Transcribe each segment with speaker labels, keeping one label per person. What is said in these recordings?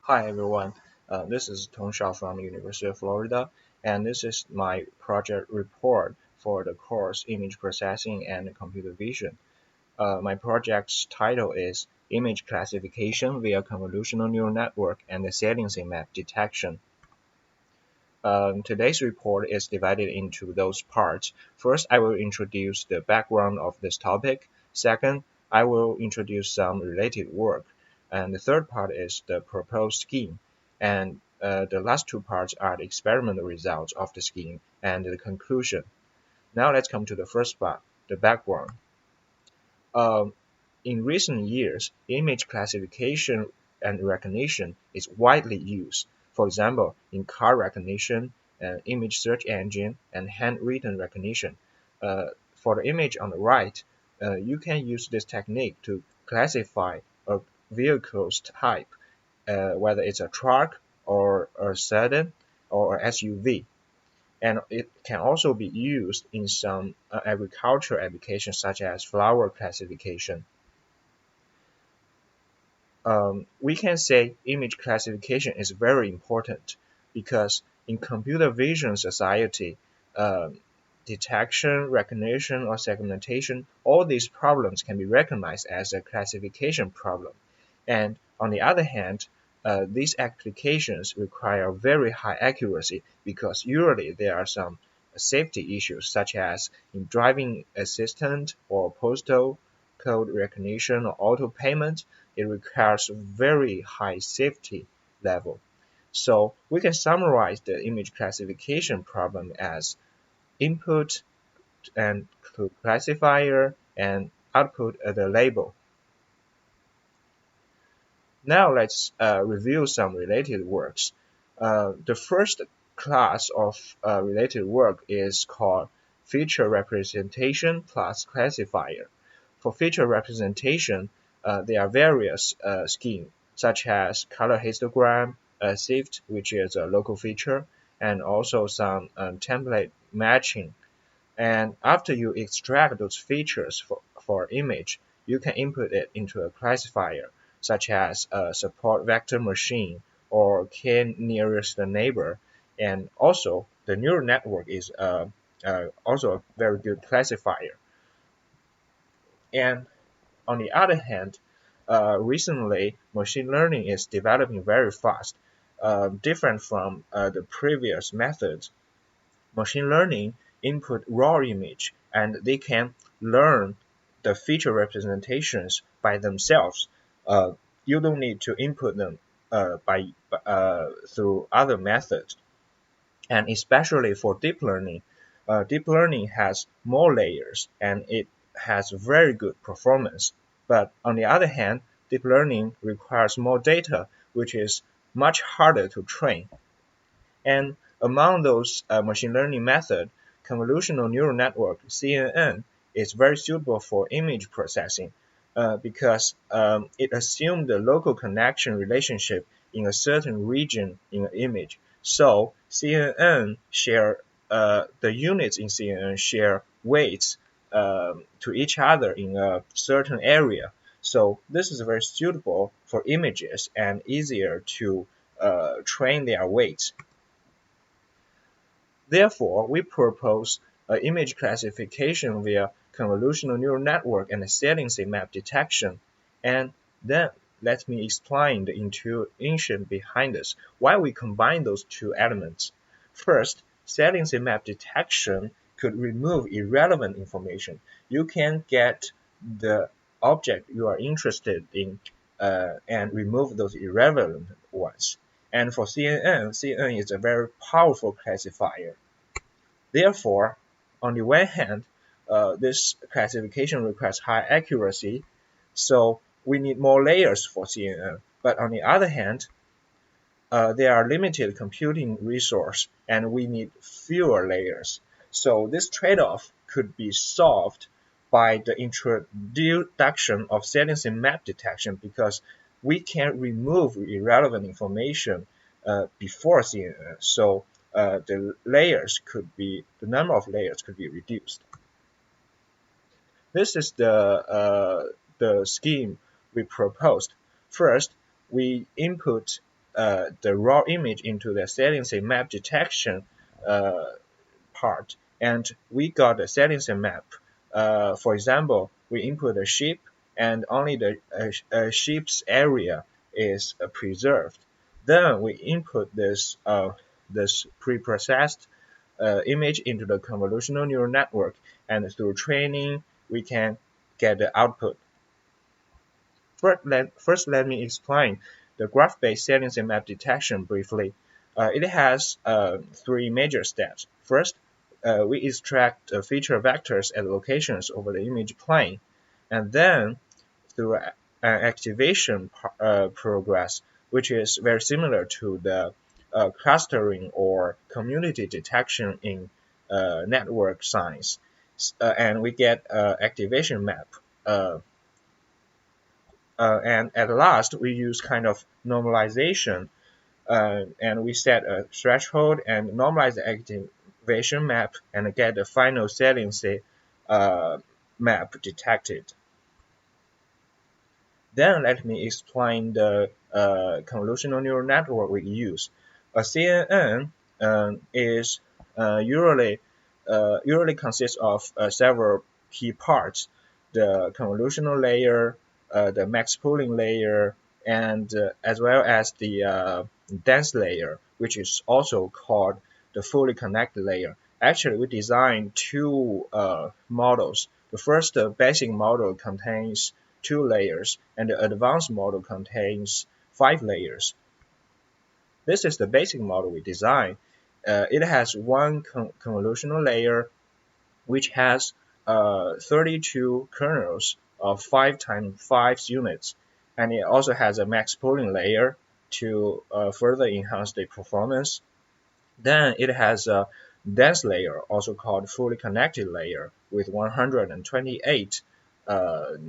Speaker 1: Hi everyone, this is Tong from University of Florida, and this is my project report for the course Image Processing and Computer Vision. My project's title is Image Classification via Convolutional Neural Network and the Saliency Map Detection. Today's report is divided into those parts. First, I will introduce the background of this topic. Second, I will introduce some related work. And the third part is the proposed scheme. And the last two parts are the experimental results of the scheme and the conclusion. Now let's come to the first part, the background. Um, in recent years, image classification and recognition is widely used. For example, in car recognition, image search engine, and handwritten recognition. For the image on the right, you can use this technique to classify a vehicle's type, whether it's a truck or a sedan or a SUV. And it can also be used in some agricultural applications such as flower classification. We can say image classification is very important because in computer vision society, detection, recognition, or segmentation, all these problems can be recognized as a classification problem. And on the other hand, these applications require very high accuracy because usually there are some safety issues such as in driving assistant or postal code recognition or auto payment. It requires very high safety level. So we can summarize the image classification problem as input and classifier and output the label. Now let's review some related works. The first class of related work is called feature representation plus classifier. For feature representation, there are various schemes such as color histogram, SIFT, which is a local feature, and also some template matching. And after you extract those features for image, you can input it into a classifier, such as a support vector machine or k nearest neighbor. And also, the neural network is also a very good classifier. And on the other hand, recently machine learning is developing very fast, different from the previous methods. Machine learning input raw image and they can learn the feature representations by themselves. You don't need to input them through other methods. And especially for deep learning has more layers and it has very good performance. But on the other hand, deep learning requires more data, which is much harder to train. And among those machine learning methods, convolutional neural network (CNN) is very suitable for image processing because it assumes the local connection relationship in a certain region in an image. So CNN share the units in CNN share weights to each other in a certain area. So this is very suitable for images and easier to train their weights. Therefore, we propose image classification via convolutional neural network and saliency map detection. And then let me explain the intuition behind this, why we combine those two elements. First, saliency map detection could remove irrelevant information. You can get the object you are interested in and remove those irrelevant ones. And for CNN is a very powerful classifier. Therefore, on the one hand, this classification requires high accuracy, so we need more layers for CNN. But on the other hand, there are limited computing resource and we need fewer layers. So this trade-off could be solved by the introduction of saliency map detection because we can remove irrelevant information before CNN. So the number of layers could be reduced. This is the scheme we proposed. First, we input the raw image into the saliency map detection part, and we got the saliency map. For example, we input a sheep, and only the sheep's area is preserved. Then we input this preprocessed image into the convolutional neural network, and through training, we can get the output. First, let me explain the graph-based saliency map detection briefly. It has three major steps. First, we extract feature vectors at locations over the image plane, and then through an activation progress, which is very similar to the clustering or community detection in network science, and we get activation map. And at last, we use kind of normalization, and we set a threshold and normalize the activation map and get the final saliency map detected. Then let me explain the convolutional neural network we use. A CNN is usually consists of several key parts: the convolutional layer, the max pooling layer, and as well as the dense layer, which is also called the fully connected layer. Actually, we designed two models. The first basic model contains 2 layers, and the advanced model contains 5 layers. This is the basic model we designed. It has one convolutional layer, which has 32 kernels of 5 times 5 units, and it also has a max pooling layer to further enhance the performance. Then it has a dense layer, also called fully connected layer, with 128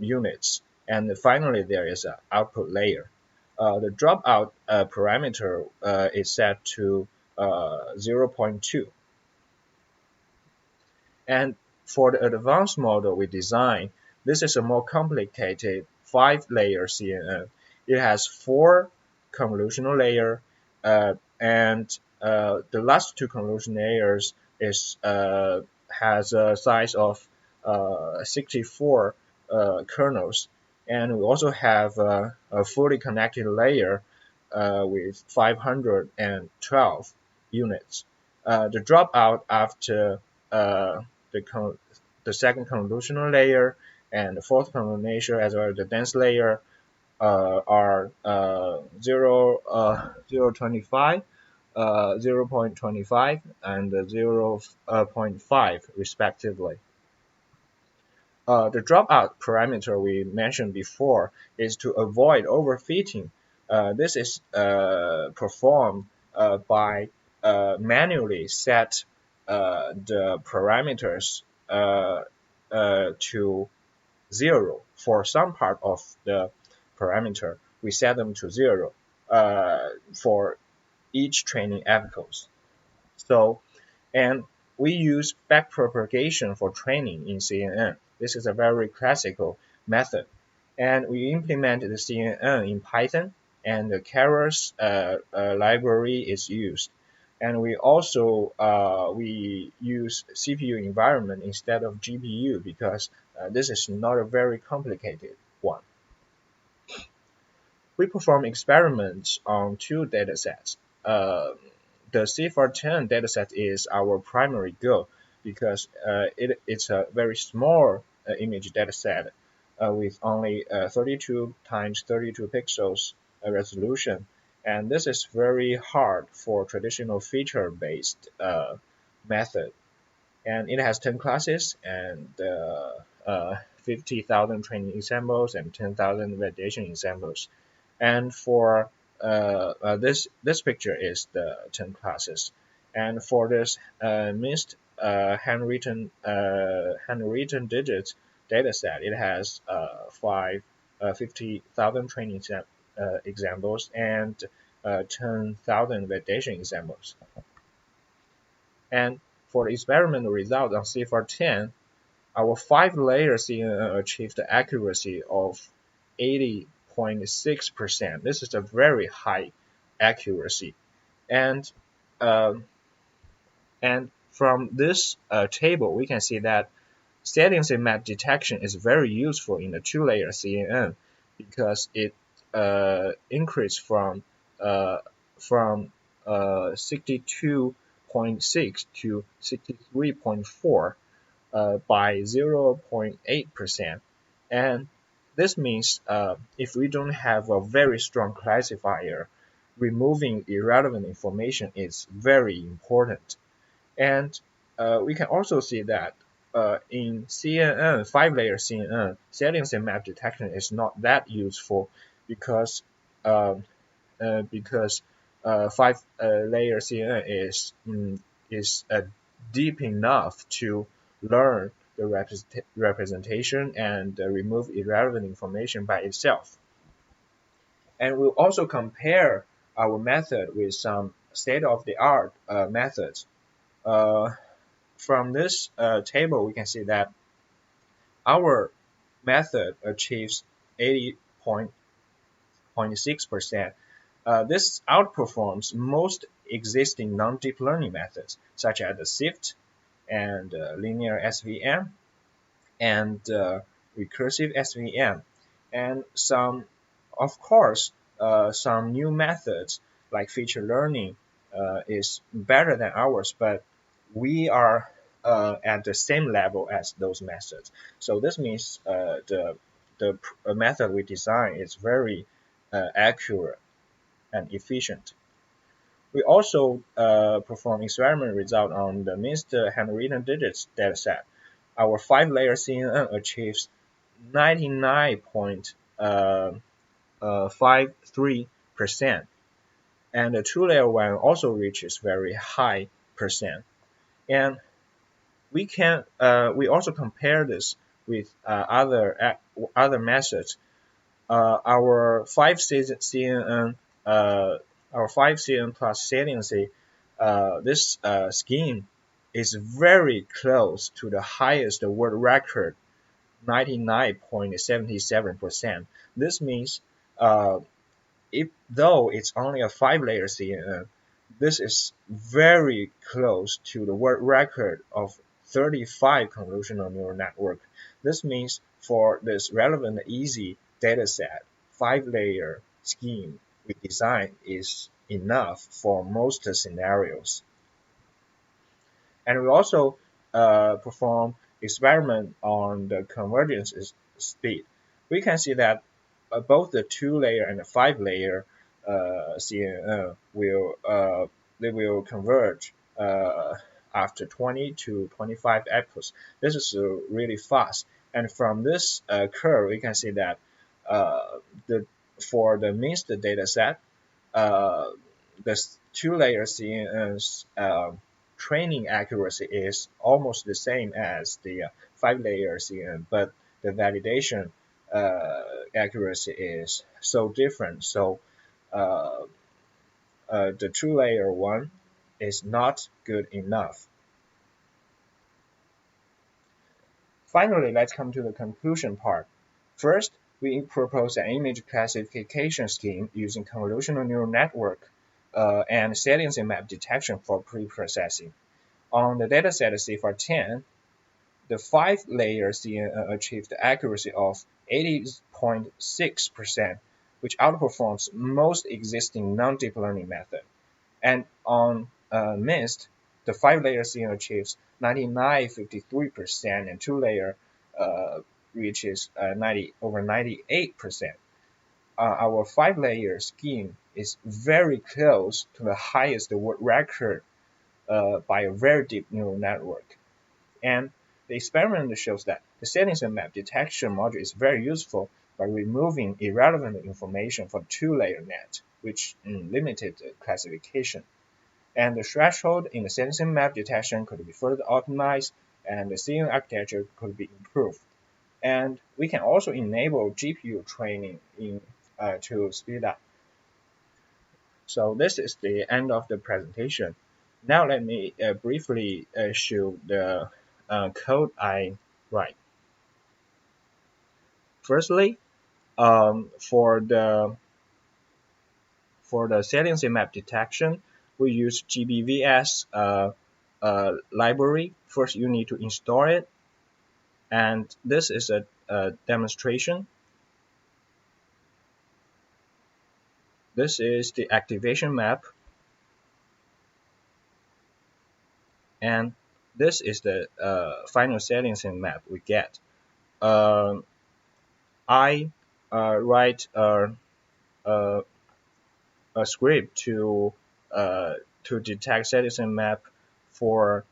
Speaker 1: units. And finally, there is an output layer. The dropout parameter is set to 0.2. And for the advanced model we designed, this is a more complicated 5-layer CNN. It has 4 convolutional layers, and the last 2 convolution layers has a size of 64 kernels, and we also have a fully connected layer with 512 units. The dropout after the second convolutional layer and the fourth convolutional as well as the dense layer are 0.25, 0.25, and 0.5 respectively. The dropout parameter we mentioned before is to avoid overfitting. This is performed by manually set the parameters to 0. For some part of the parameter, we set them to 0 for each training epochs. So, and we use backpropagation for training in CNN. This is a very classical method. And we implemented the CNN in Python, and the Keras library is used. And we also we use CPU environment instead of GPU because this is not a very complicated one. We perform experiments on 2 datasets. The CFR10 dataset is our primary goal because it's a very small image dataset with only 32 times 32 pixels resolution, and this is very hard for traditional feature-based method. And it has 10 classes and 50,000 training examples and 10,000 validation examples. And for this picture is the 10 classes. And for this missed handwritten digits dataset, it has 50,000 training examples and 10,000 validation examples. And for the experimental result on CFR10, our 5-layer CNN achieved the accuracy of 80.6%. This is a very high accuracy. And um, and from this table, we can see that saliency map detection is very useful in the two-layer CNN because it increased uh, from 62.6 to 63.4 by 0.8%. And this means if we don't have a very strong classifier, removing irrelevant information is very important. And we can also see that in CNN, 5-layer CNN, saliency map detection is not that useful because uh, because 5-layer CNN is deep enough to learn the representation and remove irrelevant information by itself. And we'll also compare our method with some state-of-the-art methods. Uh, from this table, we can see that our method achieves 80.6%. This outperforms most existing non-deep learning methods, such as the SIFT and linear SVM and recursive SVM, and of course, some new methods like feature learning is better than ours, but we are at the same level as those methods. So this means the method we design is very accurate and efficient. We also perform experiment result on the mixed handwritten digits dataset. Our 5-layer CNN achieves 99.53%, and the 2-layer one also reaches very high percent. And we also compare this with other methods. Our 5 CNN plus saliency, this scheme is very close to the highest world record, 99.77%. This means though it's only a 5-layer CNN, this is very close to the world record of 35 convolutional neural network. This means for this relevant easy dataset, 5-layer scheme we design is enough for most scenarios. And we also perform experiment on the convergence speed. We can see that both the 2-layer and the 5-layer CNN they will converge after 20 to 25 epochs. This is really fast. And from this curve, we can see that the for the mixed data set, uh, the 2-layer CNN's training accuracy is almost the same as the 5-layer CNN, but the validation accuracy is so different. So uh, the 2-layer one is not good enough. Finally, let's come to the conclusion part. First, we propose an image classification scheme using convolutional neural network and saliency map detection for pre-processing. On the dataset CFR10, the 5-layer CNN achieved accuracy of 80.6%, which outperforms most existing non-deep learning methods. And on MIST, the 5-layer CNN achieves 99.53%, and 2-layer reaches over 98%. Our 5-layer scheme is very close to the highest world record by a very deep neural network. And the experiment shows that the saliency map detection module is very useful by removing irrelevant information from 2-layer net, which limited the classification. And the threshold in the saliency map detection could be further optimized, and the CNN architecture could be improved. And we can also enable GPU training to speed up. So this is the end of the presentation. Now let me briefly show the code I write. Firstly, for the for the saliency map detection, we use GBVS library. First, you need to install it, and this is a demonstration. This is the activation map, and this is the final saliency map we get. Uh, I write a, a script to detect saliency map for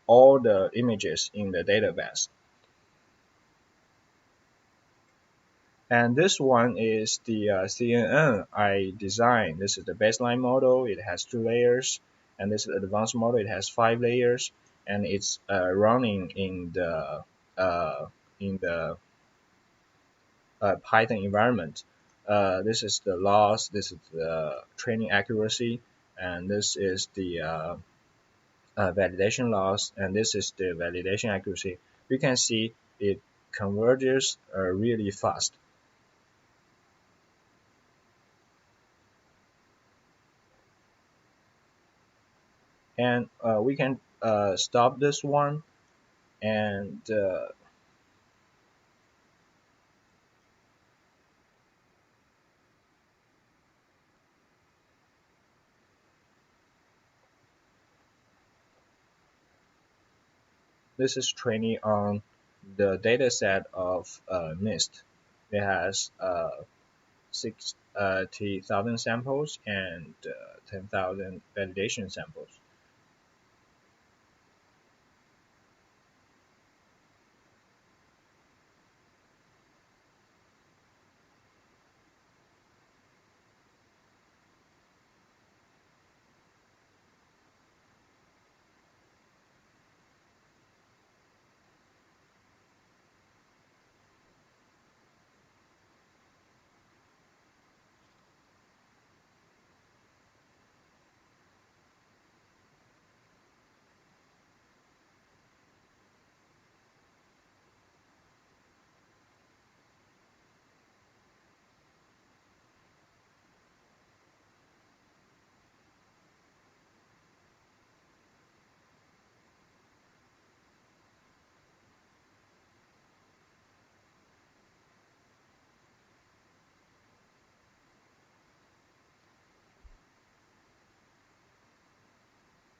Speaker 1: all the images in the database. And this one is the CNN I designed. This is the baseline model. It has 2 layers, and this is the advanced model. It has 5 layers, and it's running uh, in the Python environment. This is the loss. This is the training accuracy, and this is the validation loss, and this is the validation accuracy. You can see it converges really fast. And we can stop this one, and this is training on the dataset of NIST. It has 60,000 samples and 10,000 validation samples.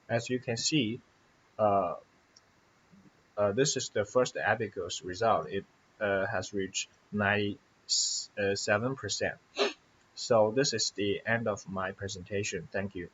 Speaker 1: As you can see, uh, this is the first abacus result. It has reached 97%. So this is the end of my presentation. Thank you.